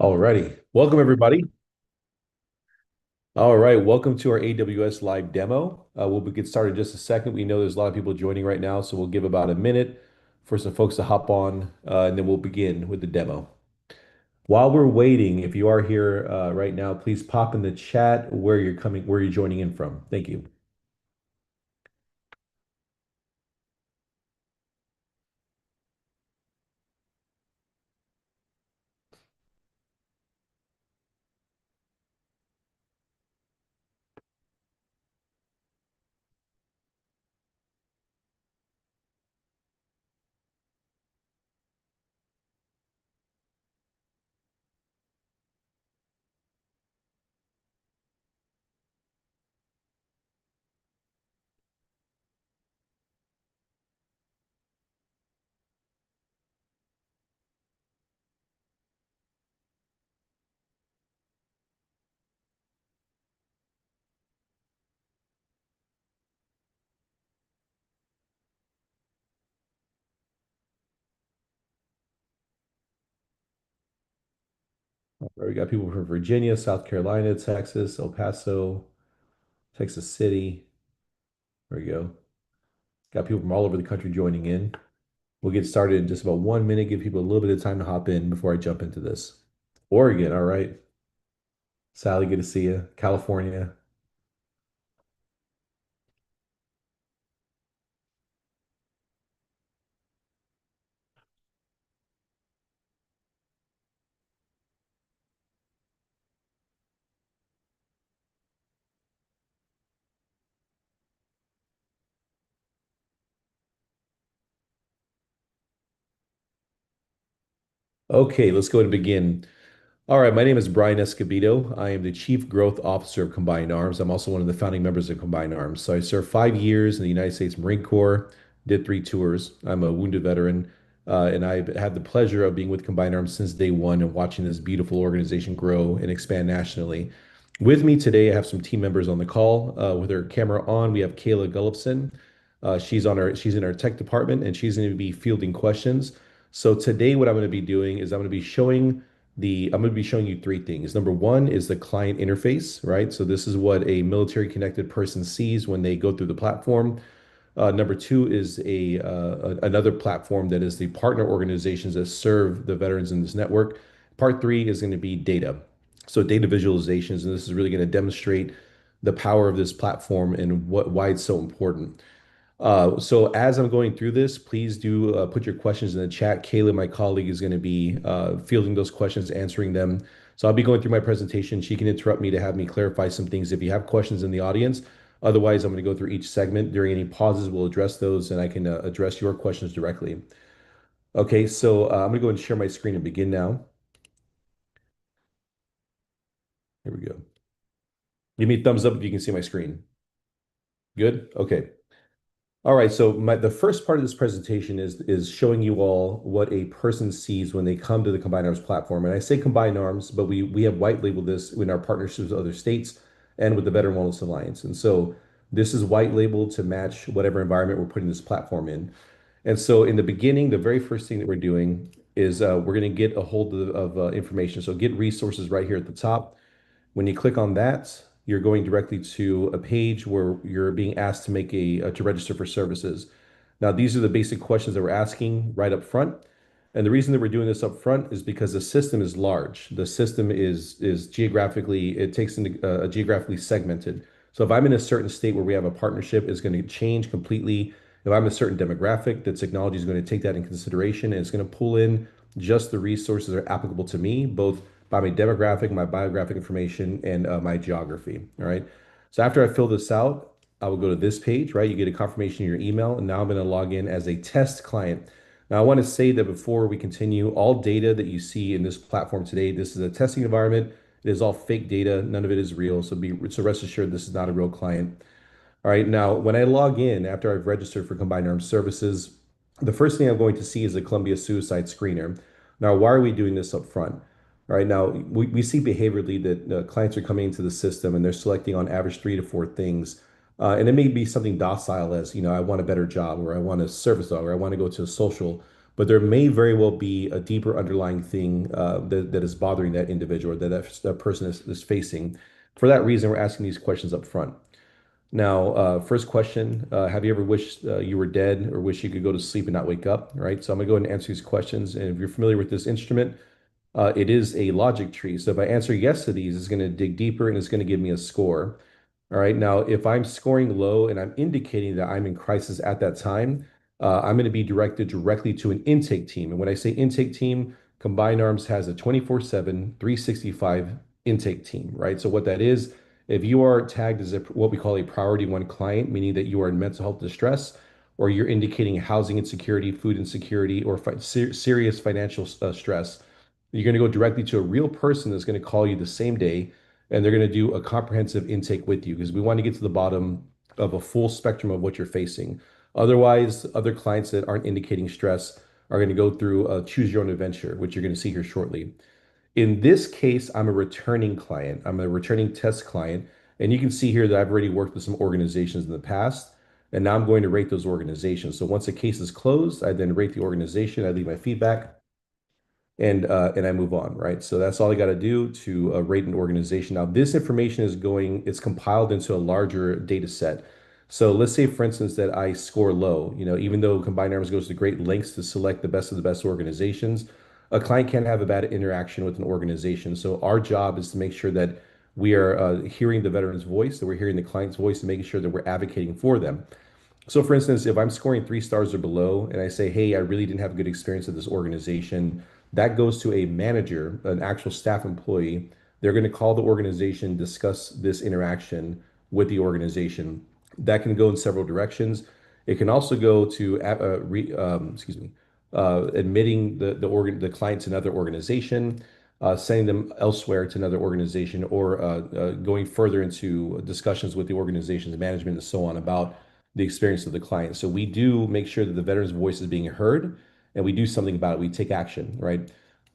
Alrighty. Welcome, everybody. All right. Welcome to our AWS live demo. We'll get started in just a second. We know there's a lot of people joining right now, so we'll give about a minute for some folks to hop on, and then we'll begin with the demo. While we're waiting, if you are here right now, please pop in the chat where you're joining in from. Thank you. All right, we got people from Virginia, South Carolina, Texas, El Paso, Texas City. There we go. Got people from all over the country joining in. We'll get started in just about 1 minute, give people a little bit of time to hop in before I jump into this. Oregon, all right. Sally, good to see you. California. Okay, let's go ahead and begin. All right, my name is Brian Escobedo. I am the Chief Growth Officer of Combined Arms. I'm also one of the founding members of Combined Arms. So I served 5 years in the United States Marine Corps, did 3 tours. I'm a wounded veteran, and I've had the pleasure of being with Combined Arms since day one and watching this beautiful organization grow and expand nationally. With me today, I have some team members on the call. With her camera on, we have Kayla Gullifson. She's in our tech department, and she's going to be fielding questions. So today, what I'm going to be doing is I'm going to be showing you three things. Number one is the client interface, right? So this is what a military connected person sees when they go through the platform. Number two is another platform that is the partner organizations that serve the veterans in this network. Part three is going to be data. So data visualizations, and this is really going to demonstrate the power of this platform and why it's so important. So as I'm going through this, please do put your questions in the chat. Kayla, my colleague, is going to be fielding those questions, answering them. So I'll be going through my presentation. She can interrupt me to have me clarify some things if you have questions in the audience. Otherwise, I'm going to go through each segment. During any pauses, we'll address those and I can address your questions directly. Okay, so I'm going to go and share my screen and begin now. Here we go. Give me a thumbs up if you can see my screen. Good? Okay. All right, so the first part of this presentation is showing you all what a person sees when they come to the Combined Arms platform. And I say Combined Arms, but we have white labeled this in our partnerships with other states and with the Veteran Wellness Alliance. And so this is white labeled to match whatever environment we're putting this platform in. And so in the beginning, the very first thing that we're doing is we're going to get a hold of information. So get resources right here at the top. When you click on that, you're going directly to a page where you're being asked to make to register for services. Now, these are the basic questions that we're asking right up front. And the reason that we're doing this up front is because the system is large. The system is geographically, it takes into geographically segmented. So if I'm in a certain state where we have a partnership, it's going to change completely. If I'm a certain demographic, the technology is going to take that in consideration and it's going to pull in just the resources that are applicable to me, both by my demographic, my biographic information, and my geography. All right. So after I fill this out, I will go to this page, right? You get a confirmation in your email, and now I'm going to log in as a test client. Now, I want to say that before we continue, all data that you see in this platform today, this is a testing environment. It is all fake data. None of it is real. So rest assured, this is not a real client. All right, now when I log in after I've registered for Combined Armed Services, the first thing I'm going to see is the Columbia Suicide Screener. Now, why are we doing this up front? All right, now we see behaviorally that clients are coming into the system and they're selecting on average 3 to 4 things. And it may be something docile as, I want a better job or I want a service dog or I want to go to a social. but there may very well be a deeper underlying thing that is bothering that individual, that person is facing. For that reason, we're asking these questions up front. Now, first question, have you ever wished you were dead or wish you could go to sleep and not wake up? All right, so I'm gonna go ahead and answer these questions. And if you're familiar with this instrument, it is a logic tree. So if I answer yes to these, it's gonna dig deeper and it's gonna give me a score. All right, now if I'm scoring low and I'm indicating that I'm in crisis at that time, I'm gonna be directed directly to an intake team. And when I say intake team, Combined Arms has a 24/7, 365 intake team, right? So what that is, if you are tagged as what we call a priority one client, meaning that you are in mental health distress, or you're indicating housing insecurity, food insecurity, or serious financial stress, you're going to go directly to a real person that's going to call you the same day, and they're going to do a comprehensive intake with you because we want to get to the bottom of a full spectrum of what you're facing. Otherwise, other clients that aren't indicating stress are going to go through a choose your own adventure, which you're going to see here shortly. In this case, I'm a returning client. I'm a returning test client. And you can see here that I've already worked with some organizations in the past. And now I'm going to rate those organizations. So once a case is closed, I then rate the organization. I leave my feedback and I move on, right? So that's all I got to do to rate an organization. Now, this information it's compiled into a larger data set. So let's say, for instance, that I score low, even though Combined Arms goes to great lengths to select the best of the best organizations, a client can have a bad interaction with an organization. So our job is to make sure that we are hearing the veteran's voice, that we're hearing the client's voice, and making sure that we're advocating for them. So, for instance, if I'm scoring 3 stars or below and I say, hey, I really didn't have a good experience at this organization, that goes to a manager, an actual staff employee. They're going to call the organization, discuss this interaction with the organization. That can go in several directions. It can also go to, excuse me, admitting the client to another organization, sending them elsewhere to another organization, or going further into discussions with the organization's management and so on about the experience of the client. So we do make sure that the veteran's voice is being heard and we do something about it. We take action, right?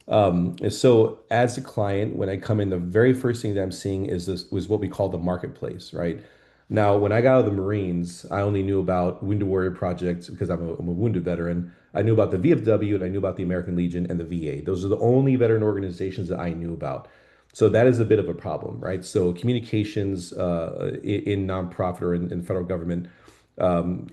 And so as a client, when I come in, the very first thing that I'm seeing was what we call the marketplace, right? Now, when I got out of the Marines, I only knew about Wounded Warrior Project because I'm a wounded veteran. I knew about the VFW and I knew about the American Legion and the VA. Those are the only veteran organizations that I knew about. So that is a bit of a problem, right? So communications in nonprofit or in federal government,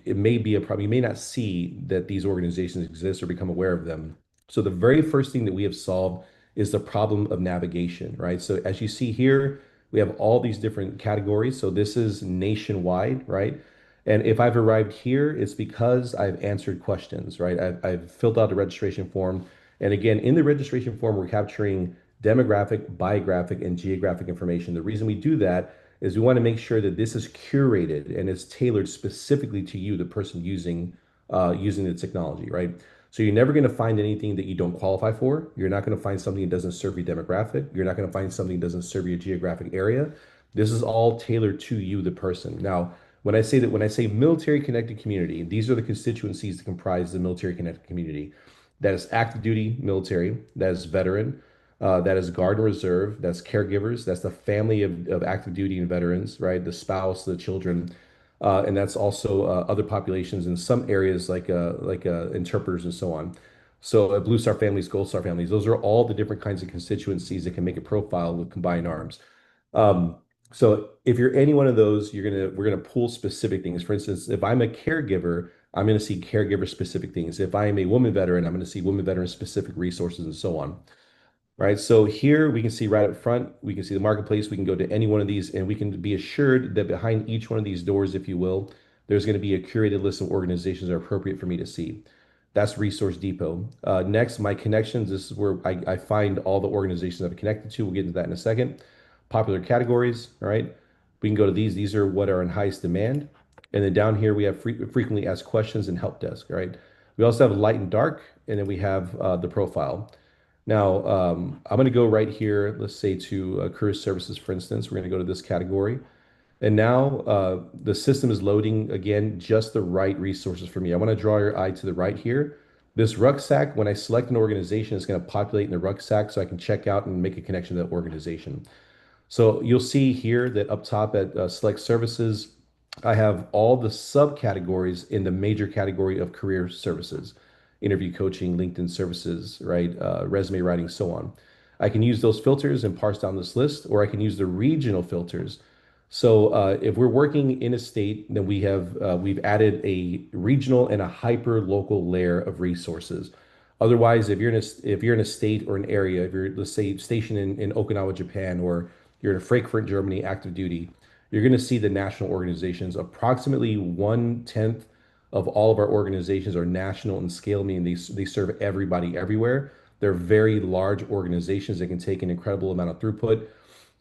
it may be a problem. You may not see that these organizations exist or become aware of them. So the very first thing that we have solved is the problem of navigation, right? So as you see here, we have all these different categories. So this is nationwide, right? And if I've arrived here, it's because I've answered questions, right? I've filled out a registration form. And again, in the registration form, we're capturing demographic, biographic, and geographic information. The reason we do that is we want to make sure that this is curated and it's tailored specifically to you, the person using the technology, right? So you're never going to find anything that you don't qualify for. You're not going to find something that doesn't serve your demographic. You're not going to find something that doesn't serve your geographic area. This is all tailored to you, the person. Now, when I say military connected community, these are the constituencies that comprise the military connected community. That is active duty military, that is veteran, that is Guard and Reserve, that's caregivers, that's the family of active duty and veterans, right? The spouse, the children, and that's also other populations in some areas like interpreters and so on. So Blue Star families, Gold Star families, those are all the different kinds of constituencies that can make a profile with Combined Arms. Um, so if you're any one of those, we're gonna pull specific things. For instance, if I'm a caregiver, I'm gonna see caregiver specific things. If I am a woman veteran, I'm gonna see woman veteran specific resources and so on. Right. So here we can see right up front, we can see the marketplace. We can go to any one of these and we can be assured that behind each one of these doors, if you will, there's going to be a curated list of organizations that are appropriate for me to see. That's Resource Depot. Next, my connections. This is where I find all the organizations I've connected to. We'll get into that in a second. Popular categories. All right. We can go to these. These are what are in highest demand. And then down here, we have frequently asked questions and help desk. All right. We also have light and dark. And then we have the profile. Now, I'm going to go right here, let's say to career services, for instance. We're going to go to this category. And now the system is loading again, just the right resources for me. I want to draw your eye to the right here. This rucksack, when I select an organization, it's going to populate in the rucksack so I can check out and make a connection to that organization. So you'll see here that up top at select services, I have all the subcategories in the major category of career services. interview coaching, LinkedIn services, right? Resume writing, so on. I can use those filters and parse down this list, or I can use the regional filters. So if we're working in a state, then we've added a regional and a hyper local layer of resources. Otherwise, if you're in a state or an area, if you're, let's say, stationed in Okinawa, Japan, or you're in Frankfurt, Germany, active duty, you're going to see the national organizations. Approximately 1/10 of all of our organizations are national in scale, meaning they serve everybody everywhere. They're very large organizations that can take an incredible amount of throughput.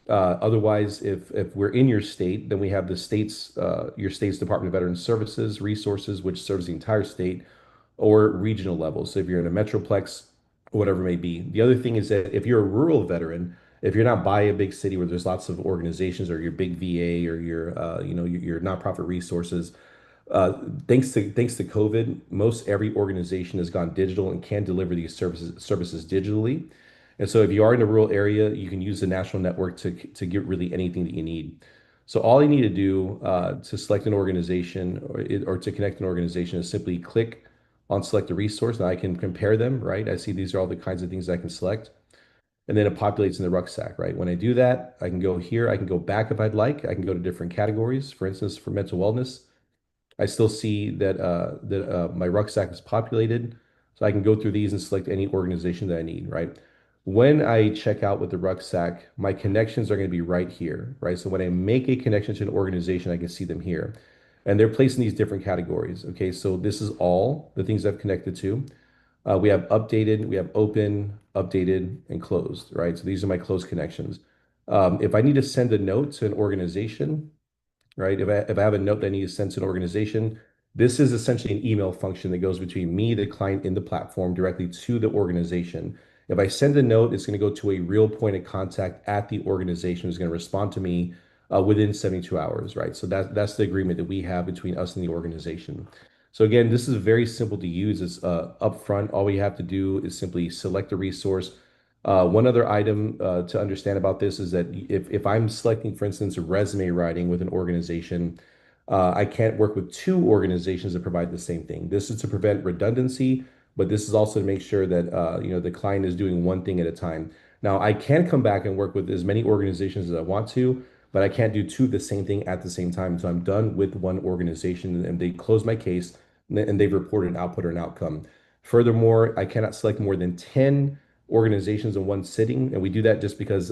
Otherwise, if we're in your state, then we have the state's your state's Department of Veteran Services resources, which serves the entire state, or regional levels. So if you're in a metroplex, or whatever it may be. The other thing is that if you're a rural veteran, if you're not by a big city where there's lots of organizations, or your big VA, or your your nonprofit resources, uh, thanks to COVID, most every organization has gone digital and can deliver these services digitally. And so if you are in a rural area, you can use the national network to get really anything that you need. So all you need to do to select an organization, or to connect an organization, is simply click on select a resource, and I can compare them, right? I see these are all the kinds of things I can select. And then it populates in the rucksack, right? When I do that, I can go here, I can go back if I'd like, I can go to different categories. For instance, for mental wellness, I still see that my rucksack is populated, so I can go through these and select any organization that I need, right? When I check out with the rucksack, my connections are going to be right here, right? So when I make a connection to an organization, I can see them here. And they're placed in these different categories. Okay, so this is all the things I've connected to. We have updated, we have open, updated, and closed, right? So these are my closed connections. If I need to send a note to an organization, right? If I have a note that I need to send to an organization, this is essentially an email function that goes between me, the client in the platform, directly to the organization. If I send a note, it's going to go to a real point of contact at the organization who's going to respond to me within 72 hours, right? So that's the agreement that we have between us and the organization. So again, this is very simple to use. It's upfront. All we have to do is simply select a resource. One other item to understand about this is that if I'm selecting, for instance, resume writing with an organization, I can't work with two organizations that provide the same thing. This is to prevent redundancy, but this is also to make sure that the client is doing one thing at a time. Now, I can come back and work with as many organizations as I want to, but I can't do two of the same thing at the same time. So I'm done with one organization, and they close my case, and they've reported an output or an outcome. Furthermore, I cannot select more than 10 organizations in one sitting. And we do that just because,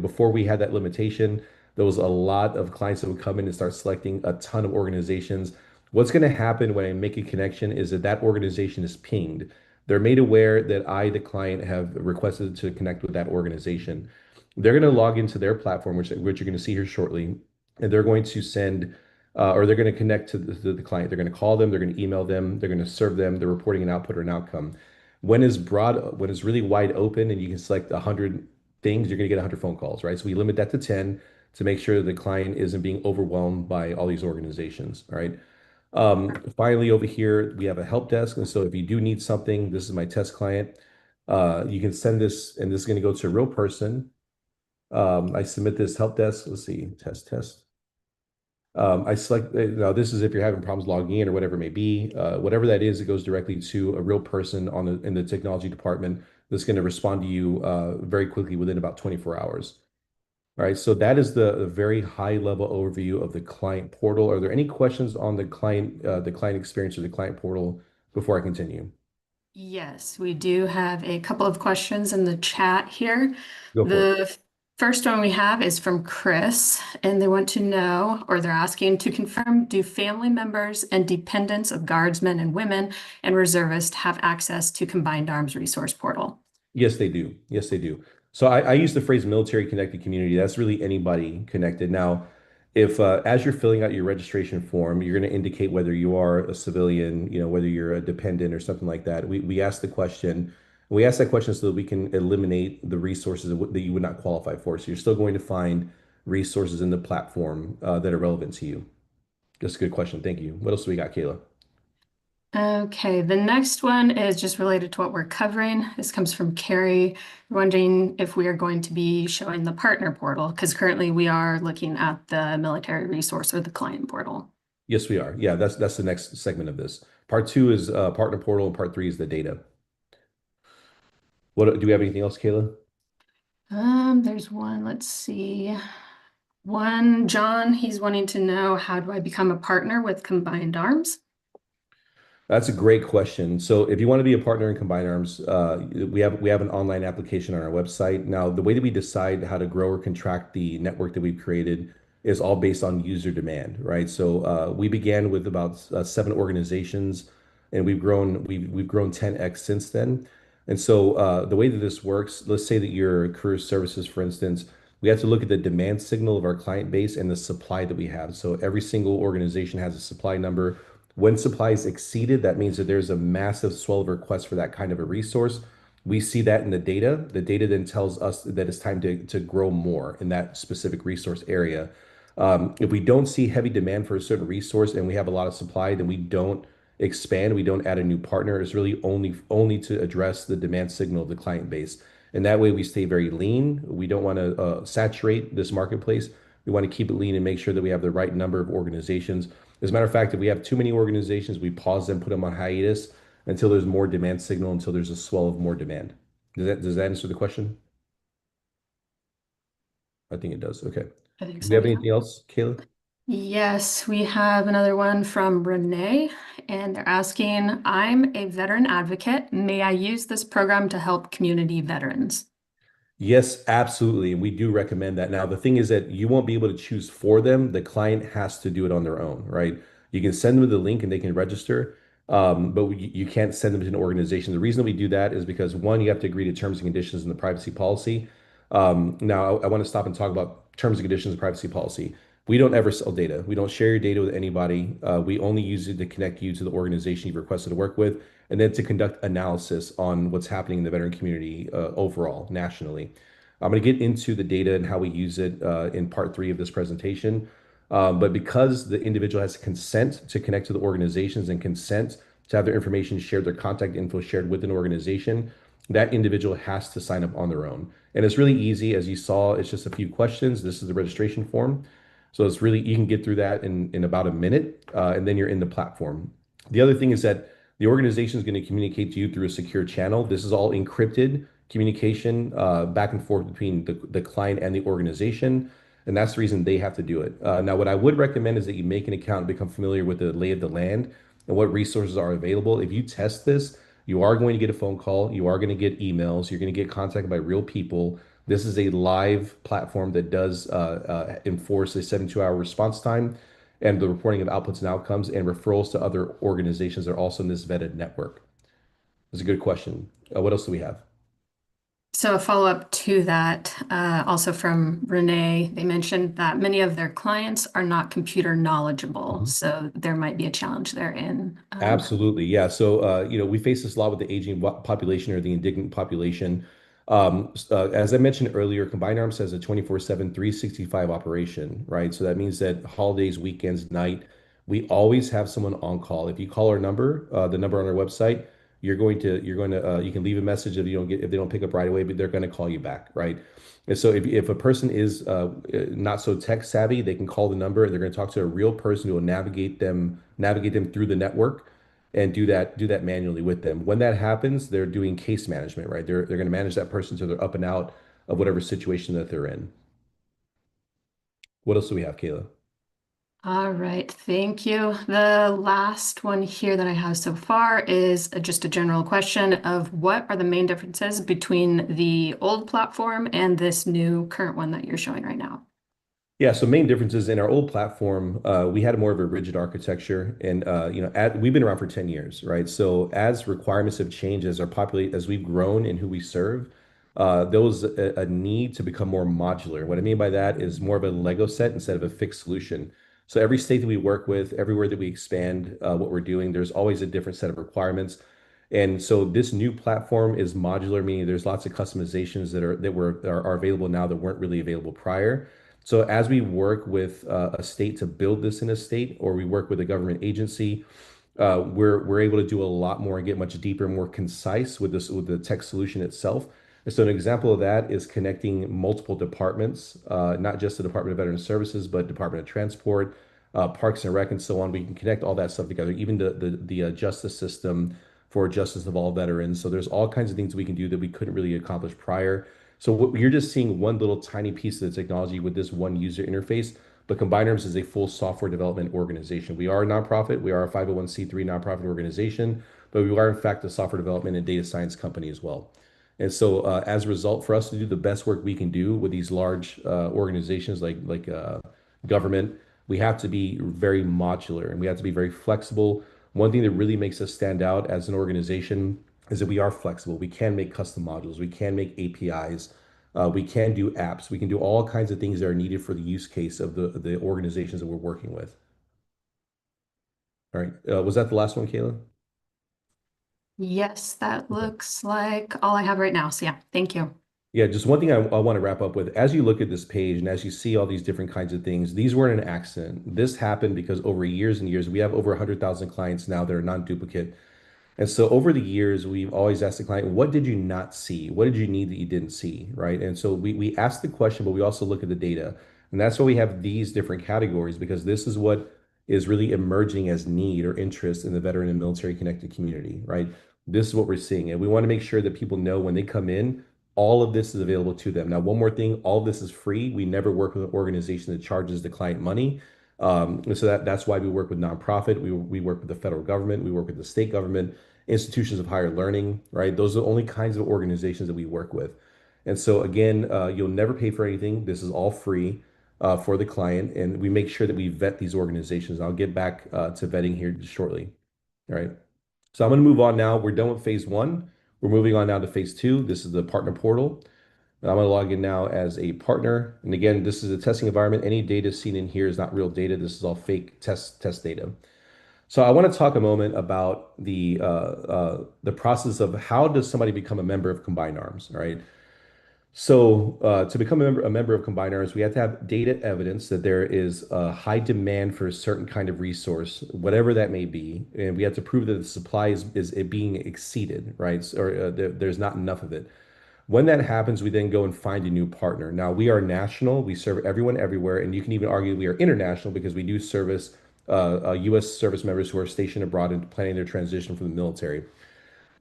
before we had that limitation, there was a lot of clients that would come in and start selecting a ton of organizations. What's going to happen when I make a connection is that that organization is pinged. They're made aware that I, the client, have requested to connect with that organization. They're going to log into their platform, which you're going to see here shortly, and they're going to send or they're going to connect to the client. They're going to call them, they're going to email them, they're going to serve them, they're reporting an output or an outcome. When it's really wide open and you can select 100 things, you're going to get 100 phone calls, right? So we limit that to 10 to make sure the client isn't being overwhelmed by all these organizations, all right? Finally, over here, we have a help desk. And so if you do need something, this is my test client. You can send this, and this is going to go to a real person. I submit this help desk. Let's see, test. I select, now this is if you're having problems logging in or whatever it may be. Whatever that is, it goes directly to a real person in the technology department that's going to respond to you very quickly within about 24 hours. All right, so that is the very high level overview of the client portal. Are there any questions on the client experience or the client portal before I continue? Yes, we do have a couple of questions in the chat here. Go for it. The first one we have is from Chris, and they want to know, or they're asking to confirm, do family members and dependents of guardsmen and women and reservists have access to Combined Arms Resource Portal? Yes, they do. Yes, they do. So I use the phrase military connected community. That's really anybody connected. Now, if as you're filling out your registration form, you're going to indicate whether you are a civilian, whether you're a dependent or something like that. We ask the question. We ask that question so that we can eliminate the resources that you would not qualify for. So you're still going to find resources in the platform that are relevant to you. That's a good question. Thank you. What else do we got, Kayla? Okay, the next one is just related to what we're covering. This comes from Carrie, wondering if we are going to be showing the partner portal, because currently we are looking at the military resource or the client portal. Yes, we are. Yeah, that's the next segment of this. Part two is partner portal, and part three is the data. What do we have anything else, Kayla? There's one, let's see. One, John, he's wanting to know, how do I become a partner with Combined Arms? That's a great question. So if you want to be a partner in Combined Arms, we have an online application on our website. Now, the way that we decide how to grow or contract the network that we've created is all based on user demand, right? So we began with about 7 organizations, and we've grown 10x since then. And so the way that this works, let's say that your career services, for instance, we have to look at the demand signal of our client base and the supply that we have. So every single organization has a supply number. When supply is exceeded, that means that there's a massive swell of requests for that kind of a resource. We see that in the data. The data then tells us that it's time to grow more in that specific resource area. If we don't see heavy demand for a certain resource and we have a lot of supply, then we don't expand. We don't add a new partner. It's really only to address the demand signal of the client base. And that way we stay very lean. We don't want to saturate this marketplace. We want to keep it lean and make sure that we have the right number of organizations. As a matter of fact, if we have too many organizations, we pause them, put them on hiatus until there's more demand signal, until there's a swell of more demand. Does that answer the question? I think it does. Okay. I think Do we so, have yeah. anything else, Kayla? Yes, we have another one from Renee, and they're asking, I'm a veteran advocate. May I use this program to help community veterans? Yes, absolutely. And we do recommend that. Now, the thing is that you won't be able to choose for them. The client has to do it on their own, right? You can send them the link and they can register, but you can't send them to an organization. The reason we do that is because one, you have to agree to terms and conditions in the privacy policy. Now, I want to stop and talk about terms and conditions of privacy policy. We don't ever sell data. We don't share your data with anybody. We only use it to connect you to the organization you've requested to work with, and then to conduct analysis on what's happening in the veteran community overall, nationally. I'm going to get into the data and how we use it in part three of this presentation. But because the individual has to consent to connect to the organizations and consent to have their information shared, their contact info shared with an organization, that individual has to sign up on their own. And it's really easy. As you saw, it's just a few questions. This is the registration form. So it's really, you can get through that in about a minute, and then you're in the platform. The other thing is that the organization is going to communicate to you through a secure channel. This is all encrypted communication back and forth between the client and the organization. And that's the reason they have to do it. Now, what I would recommend is that you make an account and become familiar with the lay of the land and what resources are available. If you test this, you are going to get a phone call, you are going to get emails, you're going to get contacted by real people. This is a live platform that does enforce a 72-hour response time and the reporting of outputs and outcomes and referrals to other organizations that are also in this vetted network. That's a good question. What else do we have? So a follow-up to that, also from Renee, they mentioned that many of their clients are not computer knowledgeable, Mhm. so there might be a challenge there in Absolutely. Yeah. So, we face this a lot with the aging population or the indignant population. As I mentioned earlier, Combined Arms has a 24/7, 365 operation, right? So that means that holidays, weekends, night, we always have someone on call. If you call our number, the number on our website, you can leave a message if they don't pick up right away, but they're going to call you back, right? And so if a person is not so tech savvy, they can call the number and they're going to talk to a real person who will navigate them through the network and do that manually with them. When that happens, they're doing case management, right? They're going to manage that person so they're up and out of whatever situation that they're in. What else do we have, Kayla? All right, thank you. The last one here that I have so far is just a general question of what are the main differences between the old platform and this new current one that you're showing right now? Yeah, so main differences in our old platform, we had more of a rigid architecture, and we've been around for 10 years, right? So as requirements have changed, as we've grown in who we serve, there was a need to become more modular. What I mean by that is more of a Lego set instead of a fixed solution. So every state that we work with, everywhere that we expand what we're doing, there's always a different set of requirements. And so this new platform is modular, meaning there's lots of customizations that are available now that weren't really available prior. So as we work with a state to build this in a state, or we work with a government agency, we're able to do a lot more and get much deeper, more concise with the tech solution itself. And so an example of that is connecting multiple departments, not just the Department of Veteran Services, but Department of Transport, Parks and Rec, and so on. We can connect all that stuff together, even the justice system for justice of all veterans. So there's all kinds of things we can do that we couldn't really accomplish prior. So what, you're just seeing one little tiny piece of the technology with this one user interface. But Combined Arms is a full software development organization. We are a nonprofit. We are a 501(c)(3) nonprofit organization, but we are in fact a software development and data science company as well. And so, as a result, for us to do the best work we can do with these large organizations like government, we have to be very modular and we have to be very flexible. One thing that really makes us stand out as an organization is that we are flexible. We can make custom modules. We can make APIs. We can do apps. We can do all kinds of things that are needed for the use case of the organizations that we're working with. All right. Was that the last one, Kayla? Yes, that Okay. looks like all I have right now. So yeah, thank you. Yeah, just one thing I want to wrap up with. As you look at this page and as you see all these different kinds of things, these weren't an accident. This happened because over years and years, we have over 100,000 clients now that are non-duplicate. And so over the years, we've always asked the client, what did you not see? What did you need that you didn't see? Right. And so we ask the question, but we also look at the data. And that's why we have these different categories, because this is what is really emerging as need or interest in the veteran and military connected community. Right. This is what we're seeing. And we want to make sure that people know when they come in, all of this is available to them. Now, one more thing, all of this is free. We never work with an organization that charges the client money. And so that's why we work with nonprofit. We work with the federal government. We work with the state government, institutions of higher learning, right? Those are the only kinds of organizations that we work with. And so again, you'll never pay for anything. This is all free for the client, and we make sure that we vet these organizations. I'll get back to vetting here shortly. All right. So I'm going to move on now. We're done with phase one. We're moving on now to phase two. This is the partner portal. I'm going to log in now as a partner. And again, this is a testing environment. Any data seen in here is not real data. This is all fake test data. So I want to talk a moment about the process of how does somebody become a member of Combined Arms, all right? So to become a member of Combined Arms, we have to have data evidence that there is a high demand for a certain kind of resource, whatever that may be, and we have to prove that the supply is it being exceeded, right? Or there's not enough of it. When that happens, we then go and find a new partner. Now, we are national, we serve everyone everywhere, and you can even argue we are international because we do service US service members who are stationed abroad and planning their transition from the military.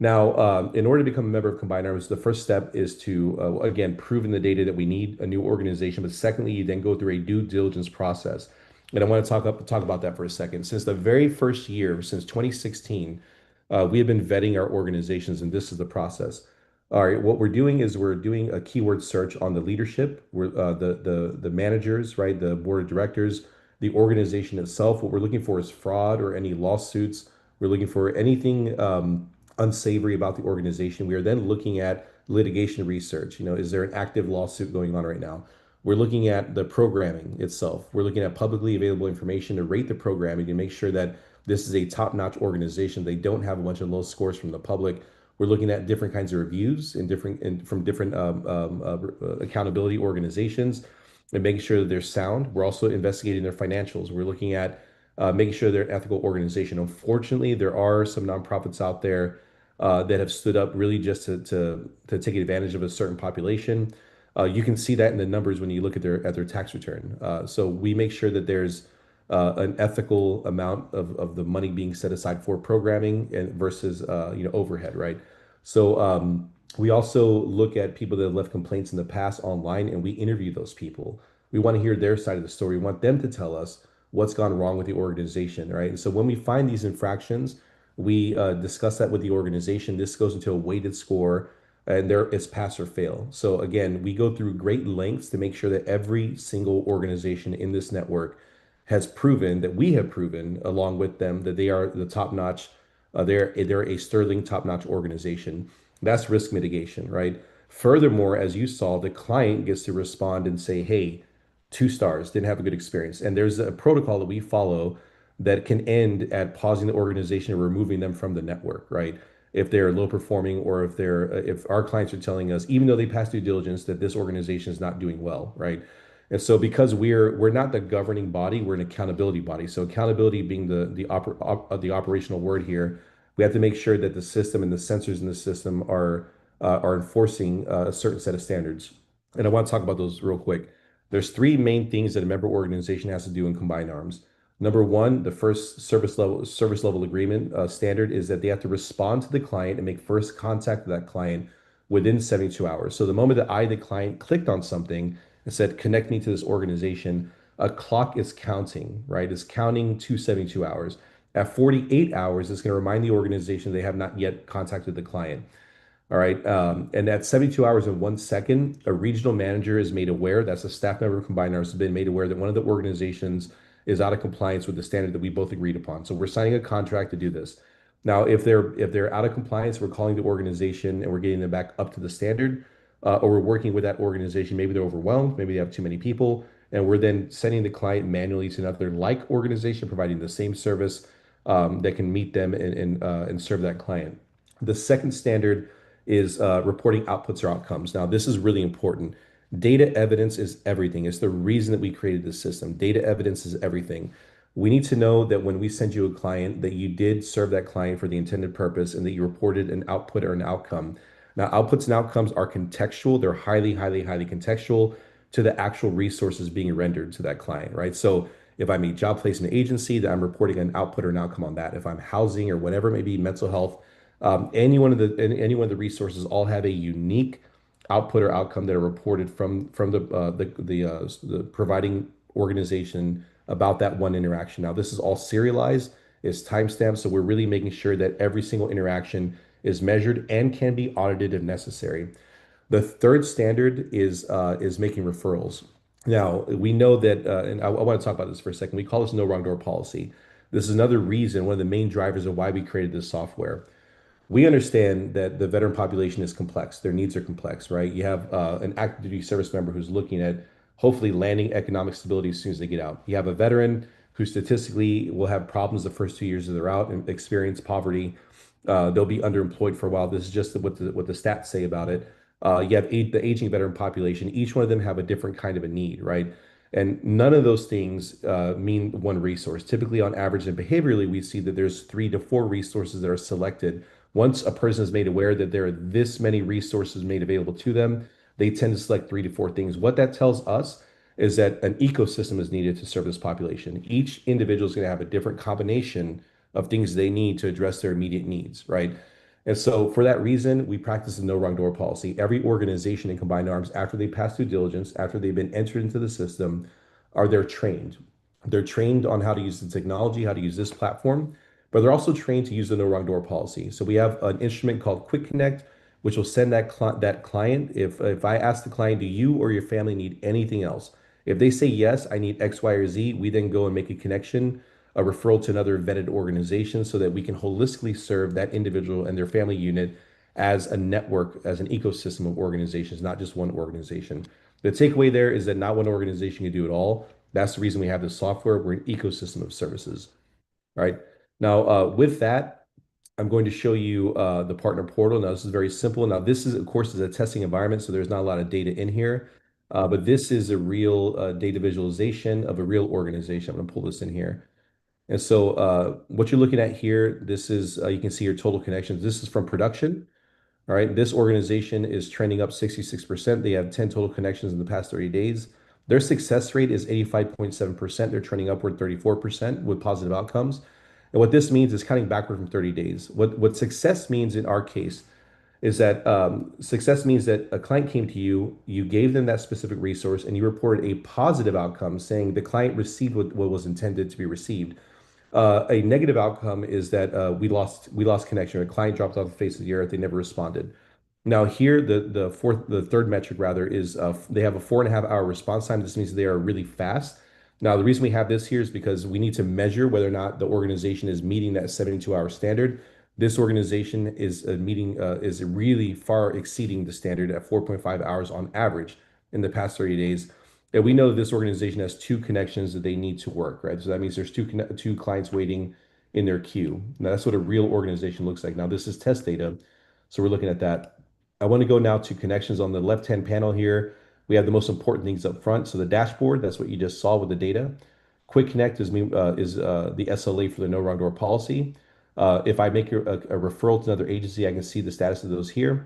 Now, in order to become a member of Combined Arms, the first step is to, again, prove in the data that we need a new organization. But secondly, you then go through a due diligence process. And I want to talk about that for a second. Since the very first year, since 2016, we have been vetting our organizations, and this is the process. All right, what we're doing is we're doing a keyword search on the leadership, we're, the managers, right, the board of directors, the organization itself. What we're looking for is fraud or any lawsuits. We're looking for anything unsavory about the organization. We are then looking at litigation research. You know, is there an active lawsuit going on right now? We're looking at the programming itself. We're looking at publicly available information to rate the programming and make sure that this is a top-notch organization. They don't have a bunch of low scores from the public. We're looking at different kinds of reviews from different accountability organizations and making sure that they're sound. We're also investigating their financials. We're looking at making sure they're an ethical organization. Unfortunately, there are some nonprofits out there that have stood up really just to take advantage of a certain population. You can see that in the numbers when you look at their tax return. So we make sure that there's an ethical amount of the money being set aside for programming and versus overhead, right? So we also look at people that have left complaints in the past online, and we interview those people. We want to hear their side of the story. We want them to tell us what's gone wrong with the organization, right? And so when we find these infractions, we discuss that with the organization. This goes into a weighted score, and there it's pass or fail. So again, we go through great lengths to make sure that every single organization in this network has proven that we have proven along with them that they are the top notch. They're a sterling top notch organization. That's risk mitigation, right? Furthermore, as you saw, the client gets to respond and say, "Hey, 2 stars, didn't have a good experience." And there's a protocol that we follow that can end at pausing the organization or removing them from the network, right? If they're low performing or if our clients are telling us, even though they passed due diligence, that this organization is not doing well, right? And so because we're not the governing body, we're an accountability body. So accountability being the operational word here, we have to make sure that the system and the sensors in the system are enforcing a certain set of standards. And I want to talk about those real quick. There's three main things that a member organization has to do in Combined Arms. Number one, the first service level agreement standard is that they have to respond to the client and make first contact with that client within 72 hours. So the moment that the client, clicked on something and said, connect me to this organization, a clock is counting, right? It's counting to 72 hours. At 48 hours, it's going to remind the organization they have not yet contacted the client. All right. And at 72 hours and 1 second, a regional manager is made aware, that's a staff member of Combined Arms, has been made aware that one of the organizations is out of compliance with the standard that we both agreed upon. So we're signing a contract to do this. Now, if they're out of compliance, we're calling the organization and we're getting them back up to the standard, or we're working with that organization. Maybe they're overwhelmed, maybe they have too many people, and we're then sending the client manually to another like organization, providing the same service that can meet them and serve that client. The second standard is reporting outputs or outcomes. Now, this is really important. Data evidence is everything. It's the reason that we created this system. Data evidence is everything. We need to know that when we send you a client, that you did serve that client for the intended purpose and that you reported an output or an outcome. Now, outputs and outcomes are contextual. They're highly, highly, highly contextual to the actual resources being rendered to that client, right? So if I'm a job placement agency, that I'm reporting an output or an outcome on that. If I'm housing or whatever it may be, mental health, any one of the resources all have a unique output or outcome that are reported from the providing organization about that one interaction. Now, this is all serialized, it's timestamped, so we're really making sure that every single interaction is measured and can be audited if necessary. The third standard is making referrals. Now, we know that, and I want to talk about this for a second. We call this no wrong door policy. This is another reason, one of the main drivers of why we created this software. We understand that the veteran population is complex. Their needs are complex, right? You have an active duty service member who's looking at hopefully landing economic stability as soon as they get out. You have a veteran who statistically will have problems the first 2 years of their out and experience poverty. They'll be underemployed for a while. This is just what the stats say about it. You have the aging veteran population. Each one of them have a different kind of a need, right? And none of those things mean one resource. Typically, on average and behaviorally, we see that there's 3 to 4 resources that are selected. Once a person is made aware that there are this many resources made available to them, they tend to select 3 to 4 things. What that tells us is that an ecosystem is needed to serve this population. Each individual is going to have a different combination of things they need to address their immediate needs, right? And so for that reason, we practice the no wrong door policy. Every organization in Combined Arms, after they pass due diligence, after they've been entered into the system, are they're trained. They're trained on how to use the technology, how to use this platform, but they're also trained to use the no wrong door policy. So we have an instrument called Quick Connect, which will send that client. If I ask the client, do you or your family need anything else? If they say yes, I need X, Y, or Z, we then go and make a connection, a referral to another vetted organization so that we can holistically serve that individual and their family unit as a network, as an ecosystem of organizations, not just one organization. The takeaway there is that not one organization can do it all. That's the reason we have this software. We're an ecosystem of services. All right. Now, with that, I'm going to show you the partner portal. Now, this is very simple. Now, this is, of course, is a testing environment, so there's not a lot of data in here. But this is a real data visualization of a real organization. I'm going to pull this in here. And so what you're looking at here, this is, you can see your total connections. This is from production. All right. This organization is trending up 66%. They have 10 total connections in the past 30 days. Their success rate is 85.7%. They're trending upward 34% with positive outcomes. And what this means is counting backward from 30 days. What success means in our case is that success means that a client came to you, you gave them that specific resource, and you reported a positive outcome saying the client received what was intended to be received. A negative outcome is that we lost connection. A client dropped off the face of the earth. They never responded. Now here, the third metric rather is they have a 4.5 hour response time. This means they are really fast. Now the reason we have this here is because we need to measure whether or not the organization is meeting that 72-hour standard. This organization is really far exceeding the standard at 4.5 hours on average in the past 30 days. And we know that this organization has 2 connections that they need to work, right? So that means there's two clients waiting in their queue. Now that's what a real organization looks like. Now this is test data, so we're looking at that. I want to go now to connections on the left-hand panel here. We have the most important things up front. So the dashboard, that's what you just saw with the data. Quick Connect is the SLA for the no wrong door policy. If I make a referral to another agency, I can see the status of those here.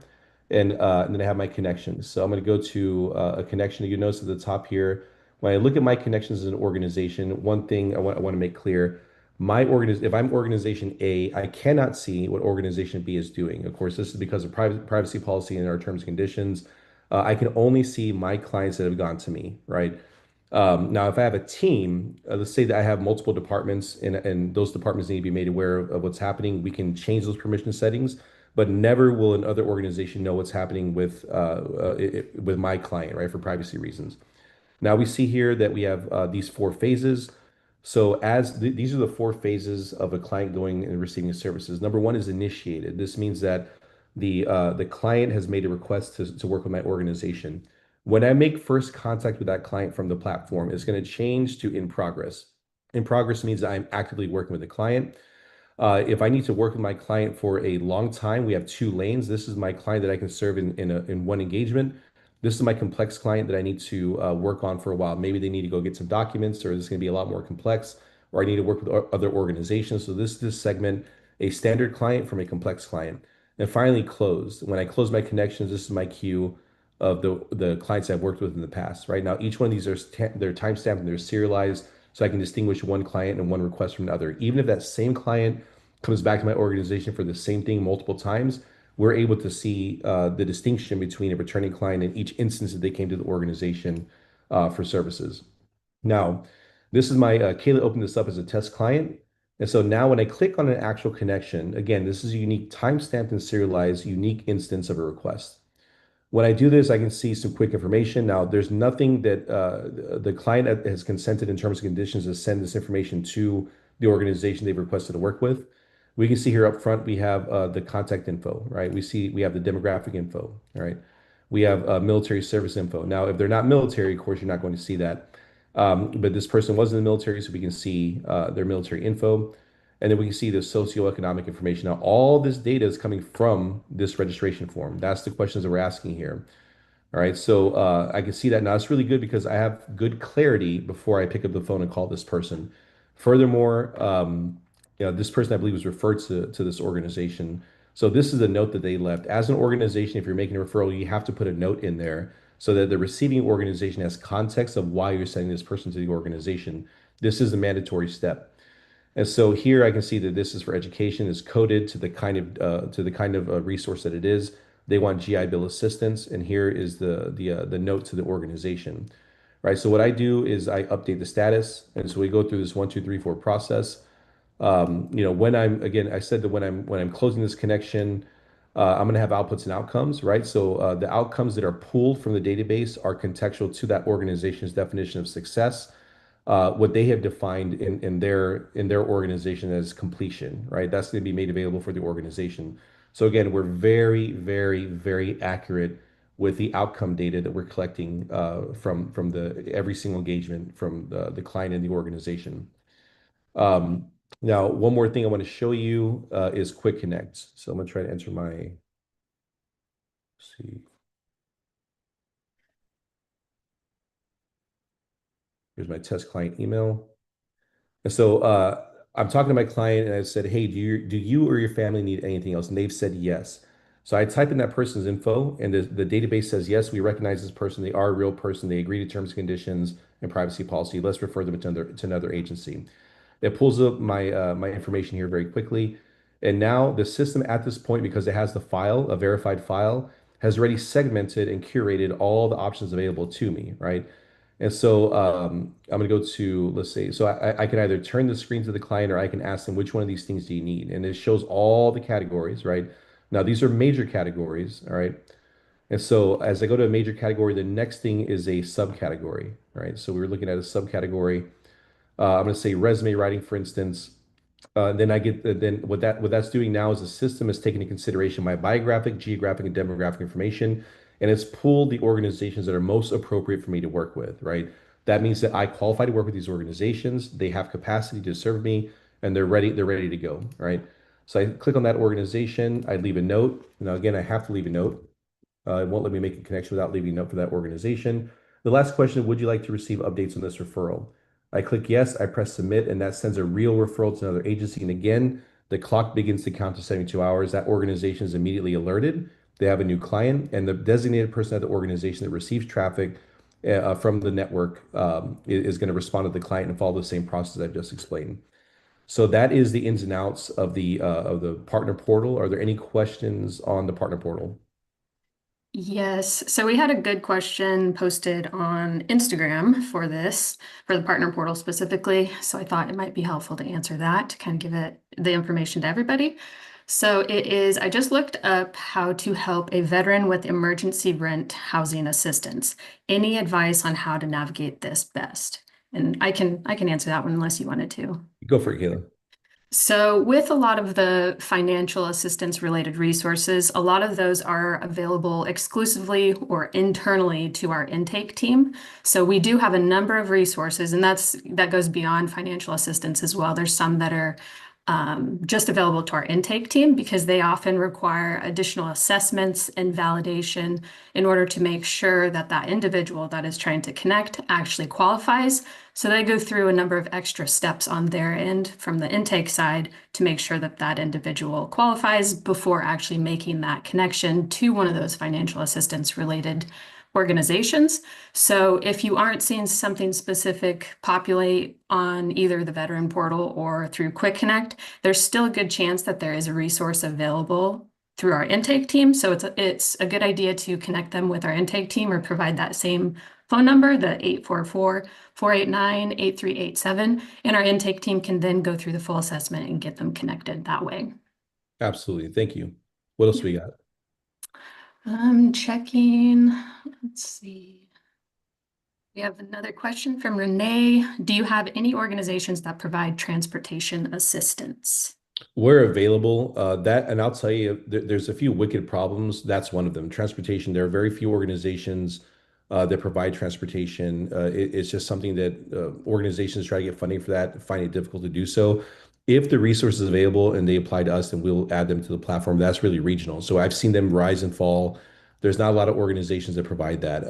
And then I have my connections. So I'm going to go to a connection. You notice at the top here, When I look at my connections as an organization, one thing I want to make clear, if I'm organization A, I cannot see what organization B is doing. Of course, this is because of privacy policy and our terms and conditions. I can only see my clients that have gone to me, right? Now, if I have a team, let's say that I have multiple departments and those departments need to be made aware of what's happening, we can change those permission settings, but never will another organization know what's happening with my client, right, for privacy reasons. Now we see here that we have these four phases. So these are the four phases of a client going and receiving services. Number one is initiated. This means that the client has made a request to work with my organization. When I make first contact with that client from the platform, it's going to change to in progress. In progress means that I'm actively working with the client. If I need to work with my client for a long time, we have two lanes. This is my client that I can serve in one engagement. This is my complex client that I need to work on for a while. Maybe they need to go get some documents, or this is going to be a lot more complex, or I need to work with other organizations. So this segment, a standard client from a complex client. And finally, closed. When I close my connections, this is my queue of the clients I've worked with in the past. Right now, each one of these they're timestamped and they're serialized, so I can distinguish one client and one request from another. Even if that same client comes back to my organization for the same thing multiple times, we're able to see the distinction between a returning client and each instance that they came to the organization for services. Now, this is Kayla opened this up as a test client. And so now when I click on an actual connection, again, this is a unique timestamped and serialized unique instance of a request. When I do this, I can see some quick information. Now, there's nothing that the client has consented in terms of conditions to send this information to the organization they've requested to work with. We can see here up front, we have the contact info, right? We have the demographic info, right? We have military service info. Now, if they're not military, of course, you're not going to see that. But this person was in the military, so we can see their military info. And then we can see the socioeconomic information. Now, all this data is coming from this registration form. That's the questions that we're asking here. All right, so I can see that now. It's really good because I have good clarity before I pick up the phone and call this person. Furthermore, this person I believe was referred to this organization. So this is a note that they left. As an organization, if you're making a referral, you have to put a note in there so that the receiving organization has context of why you're sending this person to the organization. This is a mandatory step. And so here I can see that this is for education, is coded to the kind of resource that it is. They want GI Bill assistance, and here is the note to the organization, right? So what I do is I update the status, and so we go through this 1, 2, 3, 4 process. When I said that when I'm closing this connection, I'm going to have outputs and outcomes, right? So the outcomes that are pulled from the database are contextual to that organization's definition of success, what they have defined in their organization as completion, right? That's going to be made available for the organization. So again, we're very, very, very accurate with the outcome data that we're collecting from the every single engagement from the client and the organization. Um, Now, one more thing I want to show you is Quick Connect. So I'm going to try to enter see, here's my test client email. And so I'm talking to my client and I said, hey, do you or your family need anything else? And they've said yes. So I type in that person's info and the database says, yes, we recognize this person. They are a real person. They agree to terms and conditions and privacy policy. Let's refer them to another agency. It pulls up my information here very quickly. And now the system at this point, because it has the file, a verified file, has already segmented and curated all the options available to me, right? And so I'm going to go to, let's say, so I can either turn the screen to the client or I can ask them, which one of these things do you need? And it shows all the categories, right? Now, these are major categories, all right? And so as I go to a major category, the next thing is a subcategory, right? So we were looking at a subcategory. I'm going to say resume writing, for instance. Then what that's doing now is the system is taking into consideration my biographic, geographic, and demographic information, and it's pulled the organizations that are most appropriate for me to work with, right? That means that I qualify to work with these organizations, they have capacity to serve me, and they're ready to go, right? So I click on that organization, I leave a note. Now again, I have to leave a note. It won't let me make a connection without leaving a note for that organization. The last question, would you like to receive updates on this referral? I click yes, I press submit, and that sends a real referral to another agency. And again, the clock begins to count to 72 hours. That organization is immediately alerted. They have a new client, and the designated person at the organization that receives traffic from the network is going to respond to the client and follow the same process I've just explained. So that is the ins and outs of the partner portal. Are there any questions on the partner portal? Yes, so we had a good question posted on Instagram for this, for the partner portal specifically. So I thought it might be helpful to answer that, to kind of give it the information to everybody. So it is, I just looked up how to help a veteran with emergency rent housing assistance. Any advice on how to navigate this best? And I can answer that one unless you wanted to. Go for it, Kayla. So, with a lot of the financial assistance related resources, a lot of those are available exclusively or internally to our intake team. So, we do have a number of resources, and that goes beyond financial assistance as well. There's some that are just available to our intake team because they often require additional assessments and validation in order to make sure that that individual that is trying to connect actually qualifies. So they go through a number of extra steps on their end from the intake side to make sure that that individual qualifies before actually making that connection to one of those financial assistance related organizations. So if you aren't seeing something specific populate on either the veteran portal or through Quick Connect, there's still a good chance that there is a resource available through our intake team. So it's a good idea to connect them with our intake team or provide that same phone number, the 844-489-8387, and our intake team can then go through the full assessment and get them connected that way. Absolutely. Thank you. What else we got? I'm checking. Let's see. We have another question from Renee. Do you have any organizations that provide transportation assistance? We're available. And I'll tell you, there's a few wicked problems. That's one of them. Transportation. There are very few organizations that provide transportation. It's just something that organizations try to get funding for that, find it difficult to do so. If the resource is available and they apply to us, then we'll add them to the platform. That's really regional. So I've seen them rise and fall. There's not a lot of organizations that provide that.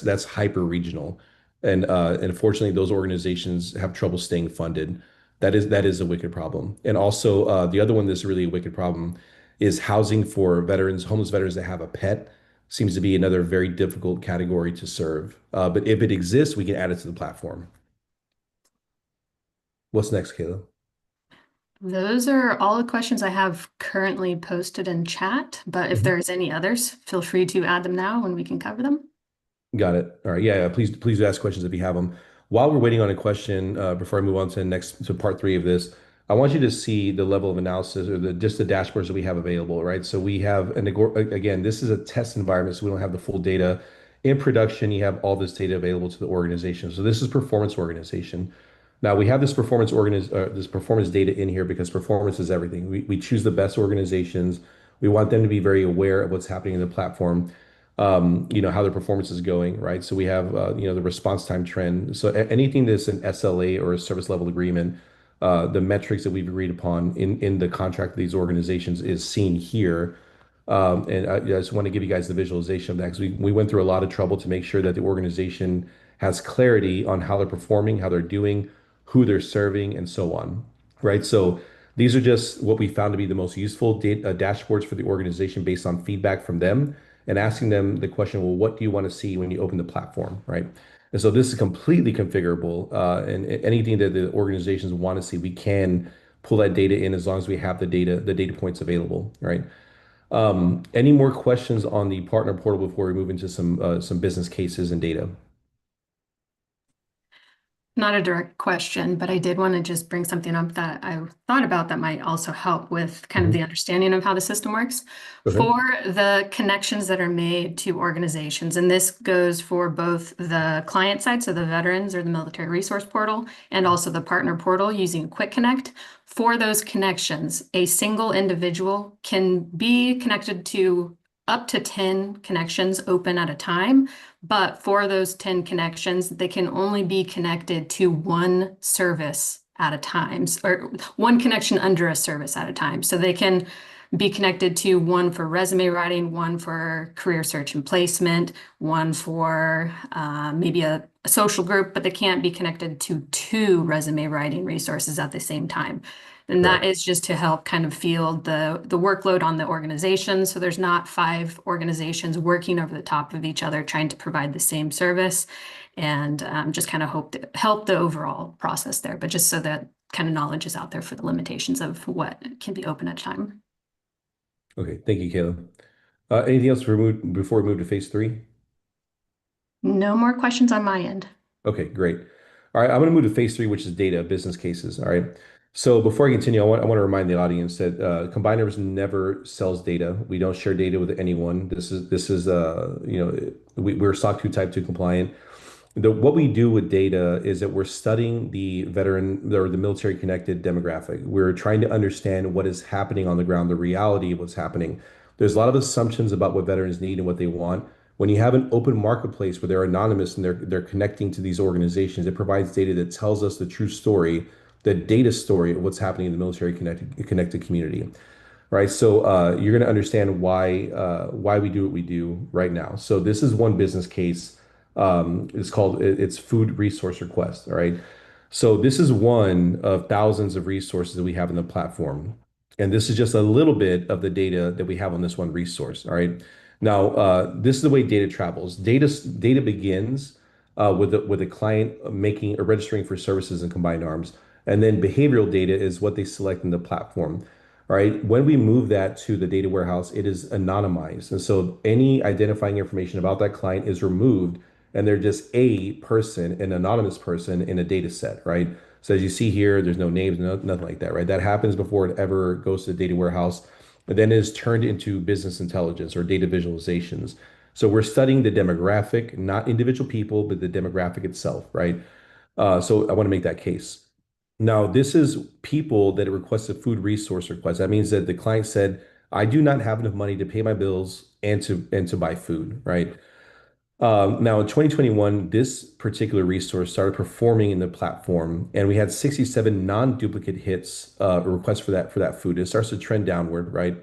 That's hyper regional, and unfortunately, those organizations have trouble staying funded. That is a wicked problem. And also, the other one that's really a wicked problem is housing for veterans, homeless veterans that have a pet seems to be another very difficult category to serve. But if it exists, we can add it to the platform. What's next, Kayla? Those are all the questions I have currently posted in chat, but if Mhm. there's any others, feel free to add them now and we can cover them. Got it. All right. Yeah, yeah. Please do ask questions if you have them. While we're waiting on a question, before I move on to part three of this, I want you to see the level of analysis or just the dashboards that we have available, right? So we have, again, this is a test environment, so we don't have the full data. In production, you have all this data available to the organization. So this is performance organization. Now we have this performance data in here because performance is everything. We choose the best organizations. We want them to be very aware of what's happening in the platform, how their performance is going, right? So we have, the response time trend. So anything that's an SLA or a service level agreement, the metrics that we've agreed upon in the contract of these organizations is seen here. And I just want to give you guys the visualization of that because we went through a lot of trouble to make sure that the organization has clarity on how they're performing, how they're doing, who they're serving, and so on, right? So these are just what we found to be the most useful dashboards for the organization based on feedback from them and asking them the question, well, what do you want to see when you open the platform, right? And so this is completely configurable, and anything that the organizations want to see, we can pull that data in as long as we have the data points available, right? Any more questions on the partner portal before we move into some business cases and data? Not a direct question, but I did want to just bring something up that I thought about that might also help with kind of Mhm. the understanding of how the system works. Okay. For the connections that are made to organizations, and this goes for both the client side, so the veterans or the military resource portal, and also the partner portal using Quick Connect. For those connections, a single individual can be connected to up to 10 connections open at a time. But for those 10 connections, they can only be connected to one service at a time, or one connection under a service at a time. So they can be connected to one for resume writing, one for career search and placement, one for maybe a social group, but they can't be connected to two resume writing resources at the same time. And that Correct. is just to help kind of field the workload on the organization. So there's not five organizations working over the top of each other trying to provide the same service, and just kind of help the overall process there. But just so that kind of knowledge is out there for the limitations of what can be open at a time. Okay. Thank you, Caleb. Anything else before we move to phase three? No more questions on my end. Okay, great. All right, I'm going to move to phase three, which is data, business cases. All right. So before I continue, I want to remind the audience that Combiners never sells data. We don't share data with anyone. We're SOC 2 Type 2 compliant. What we do with data is that we're studying the veteran or the military connected demographic. We're trying to understand what is happening on the ground, the reality of what's happening. There's a lot of assumptions about what veterans need and what they want. When you have an open marketplace where they're anonymous and they're connecting to these organizations, it provides data that tells us the true story, the data story of what's happening in the military connected community. Right. So you're going to understand why we do what we do right now. So this is one business case. It's food resource request. All right. So this is one of thousands of resources that we have in the platform. And this is just a little bit of the data that we have on this one resource. All right. Now, this is the way data travels. Data begins with a client making or registering for services in Combined Arms. And then behavioral data is what they select in the platform. All right. When we move that to the data warehouse, it is anonymized. And so any identifying information about that client is removed, and they're just a person, an anonymous person in a data set, right? So as you see here, there's no names, nothing like that, right? That happens before it ever goes to the data warehouse, and then is turned into business intelligence or data visualizations. So we're studying the demographic, not individual people, but the demographic itself, right? So I want to make that case. Now, this is people that requested food resource request. That means that the client said, I do not have enough money to pay my bills and to buy food, right? Now, in 2021, this particular resource started performing in the platform, and we had 67 non-duplicate hits, requests for that food. It starts to trend downward, right?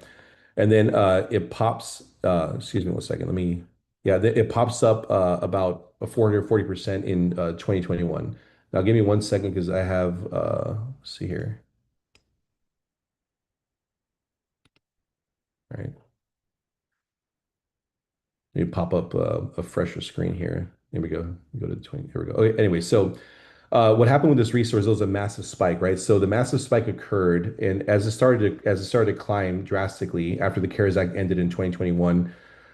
And then it pops. Excuse me one second. Yeah, it pops up about a 440% in 2021. Now, give me one second because I have. Let's see here. All right, let me pop up a fresher screen here. Here we go. Go to 20. Here we go. Okay. Anyway, so what happened with this resource? There was a massive spike, right? So the massive spike occurred, and as it started to climb drastically after the CARES Act ended in 2021,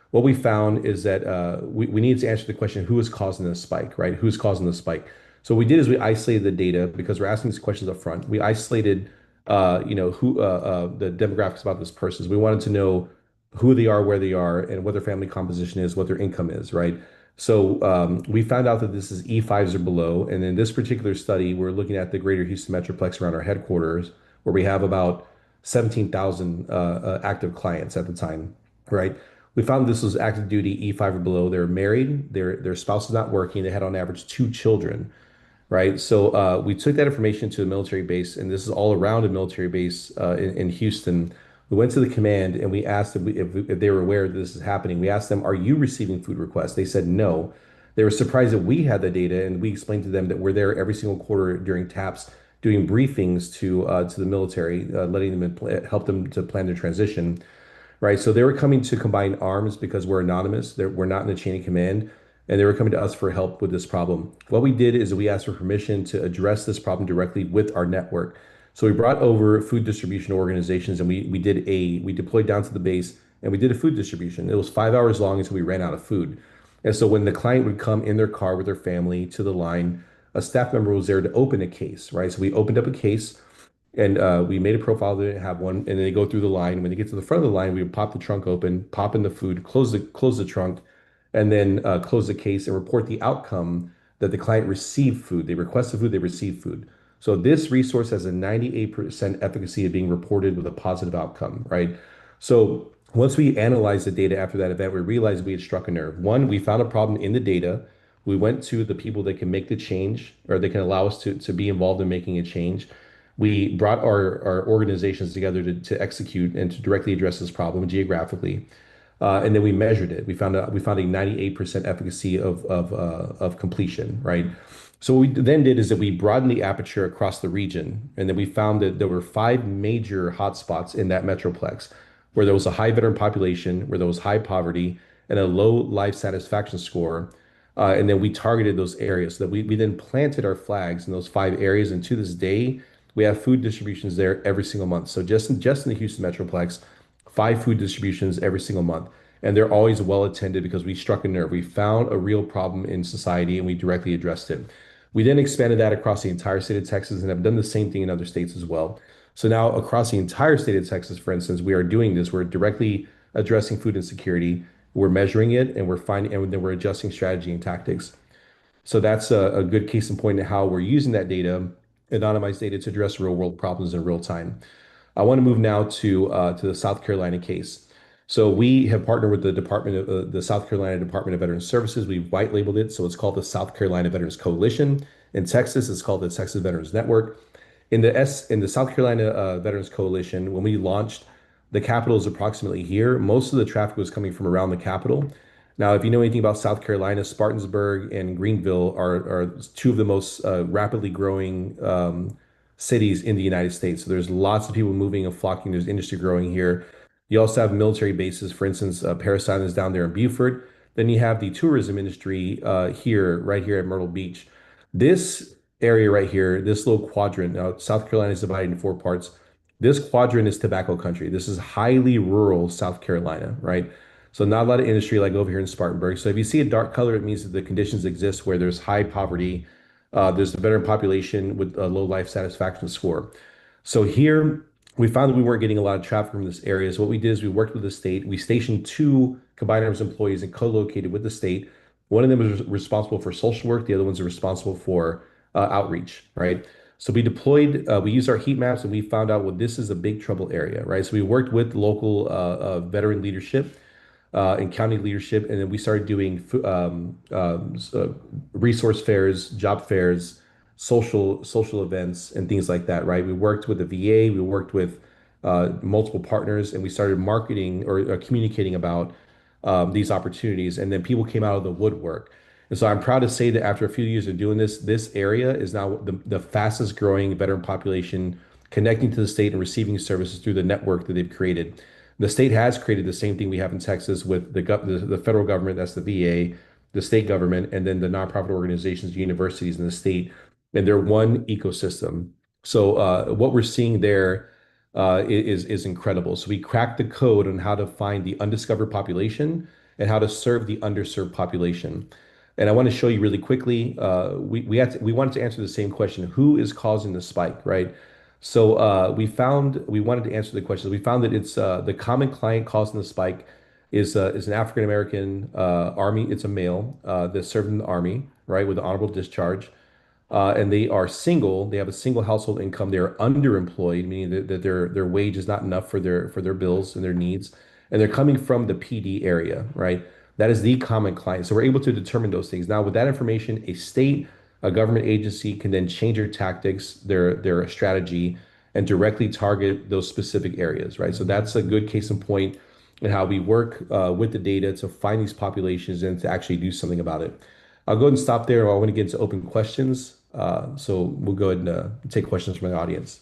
what we found is that we needed to answer the question, who is causing the spike, right? Who's causing the spike? So what we did is we isolated the data because we're asking these questions up front. We isolated, the demographics about this person. We wanted to know who they are, where they are, and what their family composition is, what their income is, right? So we found out that this is E5s or below. And in this particular study, we're looking at the greater Houston Metroplex around our headquarters, where we have about 17,000 active clients at the time, right? We found this was active duty E5 or below. They're married, their spouse is not working, they had on average two children, right? So we took that information to a military base, and this is all around a military base in Houston. We went to the command and we asked if they were aware that this is happening. We asked them, "Are you receiving food requests?" They said no. They were surprised that we had the data, and we explained to them that we're there every single quarter during TAPS, doing briefings to the military, letting them help them to plan their transition, right? So they were coming to Combined Arms because we're anonymous. We're not in the chain of command, and they were coming to us for help with this problem. What we did is we asked for permission to address this problem directly with our network. So we brought over food distribution organizations, and we deployed down to the base, and we did a food distribution. It was 5 hours long until we ran out of food. And so when the client would come in their car with their family to the line, a staff member was there to open a case, right? So we opened up a case, and we made a profile that didn't have one, and then they go through the line. When they get to the front of the line, we would pop the trunk open, pop in the food, close the trunk, and then close the case and report the outcome that the client received food. They requested food, they received food. So this resource has a 98% efficacy of being reported with a positive outcome, right? So once we analyzed the data after that event, we realized we had struck a nerve. One, we found a problem in the data. We went to the people that can make the change or they can allow us to be involved in making a change. We brought our organizations together to execute and to directly address this problem geographically. And then we measured it. We found a 98% efficacy of completion, right? So what we then did is that we broadened the aperture across the region, and then we found that there were five major hotspots in that metroplex, where there was a high veteran population, where there was high poverty, and a low life satisfaction score. And then we targeted those areas. So that we then planted our flags in those five areas, and to this day, we have food distributions there every single month. So just in the Houston metroplex, five food distributions every single month, and they're always well attended because we struck a nerve. We found a real problem in society, and we directly addressed it. We then expanded that across the entire state of Texas and have done the same thing in other states as well. So now across the entire state of Texas, for instance, we are doing this. We're directly addressing food insecurity. We're measuring it and we're finding, and then we're adjusting strategy and tactics. So that's a good case in point in how we're using that data, anonymized data, to address real world problems in real time. I want to move now to the South Carolina case. So we have partnered with the South Carolina Department of Veterans Services. We've white labeled it, so it's called the South Carolina Veterans Coalition. In Texas, it's called the Texas Veterans Network. In the South Carolina Veterans Coalition, when we launched, the capital is approximately here. Most of the traffic was coming from around the capital. Now, if you know anything about South Carolina, Spartansburg and Greenville are two of the most rapidly growing cities in the United States. So there's lots of people moving and flocking. There's industry growing here. You also have military bases. For instance, Parris Island is down there in Beaufort. Then you have the tourism industry right here at Myrtle Beach. This area right here, this little quadrant, now South Carolina is divided into four parts. This quadrant is tobacco country. This is highly rural South Carolina, right? So not a lot of industry like over here in Spartanburg. So if you see a dark color, it means that the conditions exist where there's high poverty, there's a veteran population with a low life satisfaction score. So here we found that we weren't getting a lot of traffic from this area. So what we did is we worked with the state. We stationed two combined arms employees and co-located with the state. One of them was responsible for social work. The other ones are responsible for outreach, right? So we used our heat maps and we found out, well, this is a big trouble area, right? So we worked with local veteran leadership and county leadership, and then we started doing resource fairs, job fairs, social events, and things like that. Right? We worked with the VA, we worked with multiple partners, and we started marketing or communicating about these opportunities, and then people came out of the woodwork. And so I'm proud to say that after a few years of doing this, this area is now the fastest growing veteran population connecting to the state and receiving services through the network that they've created. The state has created the same thing we have in Texas with the federal government, that's the VA, the state government, and then the nonprofit organizations, universities in the state, and they're one ecosystem. So what we're seeing there is incredible. So we cracked the code on how to find the undiscovered population and how to serve the underserved population. And I want to show you really quickly. We wanted to answer the same question: who is causing the spike, right? So we wanted to answer the question. We found that it's the common client causing the spike is an African American Army. It's a male that served in the Army, right, with honorable discharge, and they are single. They have a single household income. They are underemployed, meaning that their wage is not enough for their bills and their needs, and they're coming from the PD area, right? That is the common client. So we're able to determine those things. Now, with that information, a government agency can then change their tactics, their strategy, and directly target those specific areas, right? So that's a good case in point in how we work with the data to find these populations and to actually do something about it. I'll go ahead and stop there. I want to get into open questions. So we'll go ahead and take questions from the audience.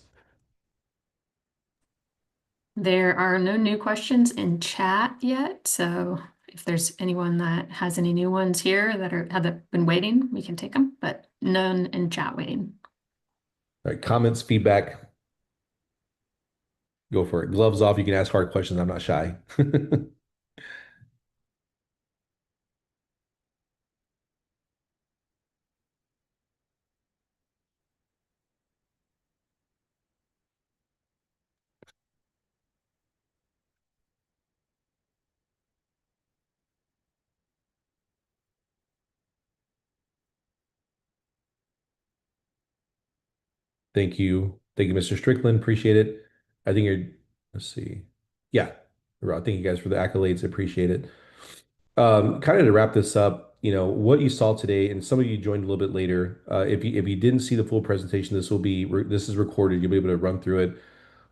There are no new questions in chat yet, so if there's anyone that has any new ones here that have been waiting, we can take them, but none in chat waiting. All right, comments, feedback. Go for it. Gloves off. You can ask hard questions. I'm not shy. Thank you. Thank you, Mr. Strickland. Appreciate it. I think you're, let's see. Yeah, Rob, thank you guys for the accolades. Appreciate it. Kind of to wrap this up, what you saw today, and some of you joined a little bit later. If you didn't see the full presentation, this is recorded. You'll be able to run through it.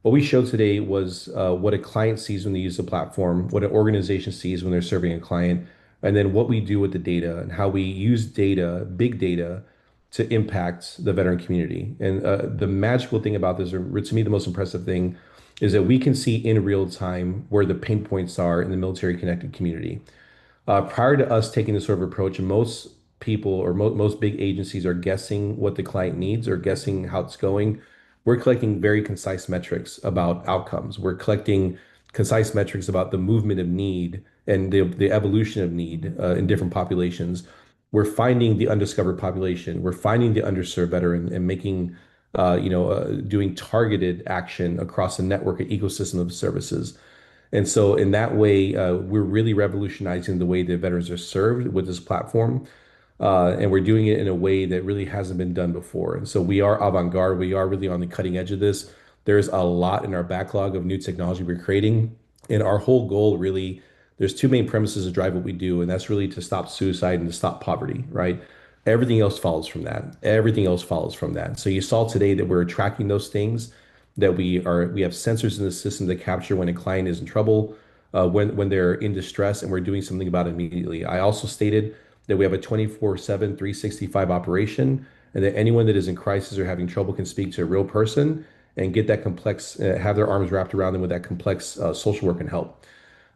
What we showed today was what a client sees when they use the platform, what an organization sees when they're serving a client, and then what we do with the data and how we use data, big data, to impact the veteran community. And the magical thing about this, or to me, the most impressive thing, is that we can see in real time where the pain points are in the military connected community. Prior to us taking this sort of approach, most people or most big agencies are guessing what the client needs or guessing how it's going. We're collecting very concise metrics about outcomes. We're collecting concise metrics about the movement of need and the evolution of need in different populations. We're finding the undiscovered population. We're finding the underserved veteran and making, doing targeted action across a network, an ecosystem of services. And so, in that way, we're really revolutionizing the way that veterans are served with this platform. And we're doing it in a way that really hasn't been done before. And so, we are avant garde. We are really on the cutting edge of this. There's a lot in our backlog of new technology we're creating. And our whole goal really, there's two main premises to drive what we do, and that's really to stop suicide and to stop poverty, right? Everything else follows from that. Everything else follows from that. So you saw today that we're tracking those things, that we have sensors in the system that capture when a client is in trouble, when they're in distress, and we're doing something about it immediately. I also stated that we have a 24/7, 365 operation, and that anyone that is in crisis or having trouble can speak to a real person and get that complex, have their arms wrapped around them with that complex social work and help.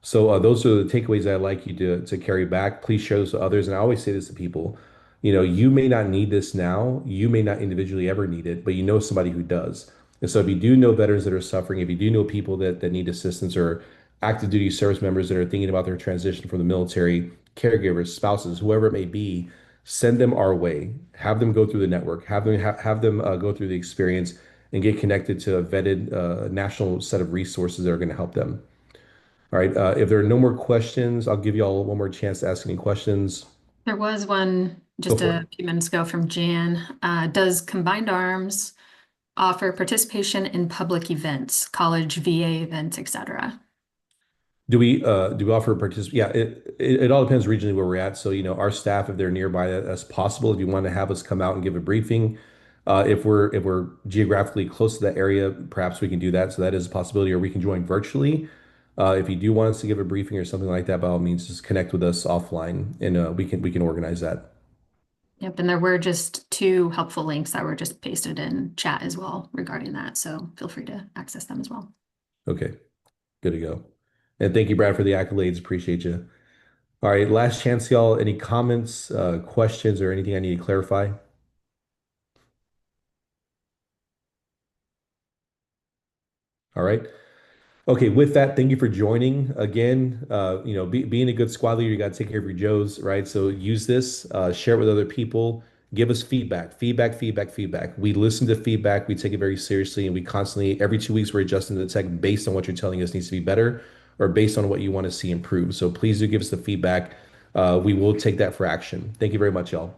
So those are the takeaways I'd like you to carry back. Please share those to others. And I always say this to people, you may not need this now, you may not individually ever need it, but you know somebody who does. And so if you do know veterans that are suffering, if you do know people that need assistance or active duty service members that are thinking about their transition from the military, caregivers, spouses, whoever it may be, send them our way. Have them go through the network. Have them go through the experience and get connected to a vetted national set of resources that are going to help them. All right. If there are no more questions, I'll give you all one more chance to ask any questions. There was one Go just for it. a few minutes ago from Jan. Does Combined Arms offer participation in public events, college VA events, etc.? Do we offer participate? Yeah, it all depends regionally where we're at. So, our staff, if they're nearby, that's possible. If you want to have us come out and give a briefing, if we're geographically close to that area, perhaps we can do that. So that is a possibility, or we can join virtually. If you do want us to give a briefing or something like that, by all means, just connect with us offline, and we can organize that. Yep, and there were just two helpful links that were just pasted in chat as well regarding that. So feel free to access them as well. Okay, good to go. And thank you, Brad, for the accolades. Appreciate you. All right, last chance, y'all. Any comments, questions, or anything I need to clarify? All right. Okay, with that, thank you for joining again. Being a good squad leader, you got to take care of your Joes, right? So use this, share it with other people, give us feedback, feedback, feedback, feedback. We listen to feedback, we take it very seriously, and we constantly, every 2 weeks, we're adjusting the tech based on what you're telling us needs to be better or based on what you want to see improve. So please do give us the feedback. We will take that for action. Thank you very much, y'all.